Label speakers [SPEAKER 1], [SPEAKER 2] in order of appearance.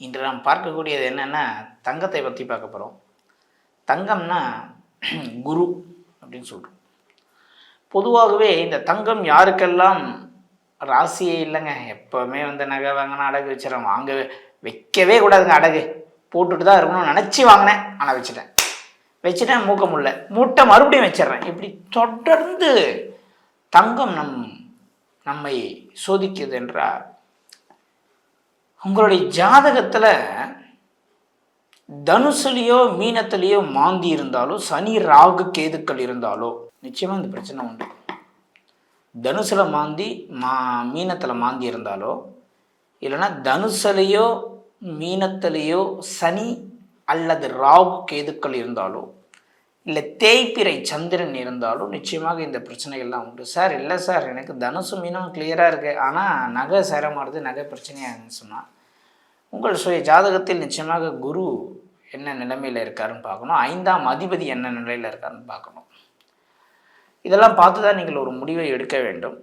[SPEAKER 1] இன்று நாம் பார்க்கக்கூடியது என்னென்னா தங்கத்தை பற்றி பார்க்க போகிறோம். தங்கம்னா குரு அப்படின்னு சொல்கிறோம். பொதுவாகவே இந்த தங்கம் யாருக்கெல்லாம் ராசியே இல்லைங்க, எப்போவுமே நகை வாங்கினா அடகு வச்சிடறேன், வைக்கவே கூடாதுங்க, அடகு போட்டுட்டு தான் இருக்கணும்னு நினச்சி வாங்கினேன், ஆனால் வச்சுட்டேன் மூக்க முடியல, மூட்டை மறுபடியும் வச்சிட்றேன். இப்படி தொடர்ந்து தங்கம் நம்மை சோதிக்குது என்றால், உங்களுடைய ஜாதகத்தில் தனுசுலேயோ மீனத்திலேயோ மாந்தி இருந்தாலோ, சனி ராகு கேதுக்கள் இருந்தாலோ நிச்சயமாக இந்த பிரச்சனை உண்டு. தனுசில் மாந்தி மீனத்தில் மாந்தி இருந்தாலோ, இல்லைன்னா தனுசுலேயோ மீனத்திலேயோ சனி அல்லது ராகு கேதுக்கள் இருந்தாலோ, இல்லை தேய்பிறை சந்திரன் இருந்தாலும் நிச்சயமாக இந்த பிரச்சனைகள்லாம் உண்டு. சார் இல்லை சார், எனக்கு தனுசு மீனம் கிளியராக இருக்குது, ஆனால் நகை சேர மாறுது, நகை பிரச்சனையாகுன்னு சொன்னால், உங்கள் சுய ஜாதகத்தில் நிச்சயமாக குரு என்ன நிலைமையில் இருக்காருன்னு பார்க்கணும். 5ஆம் அதிபதி என்ன நிலையில் இருக்காருன்னு பார்க்கணும். இதெல்லாம் பார்த்து தான் நீங்கள் ஒரு முடிவை எடுக்க வேண்டும்.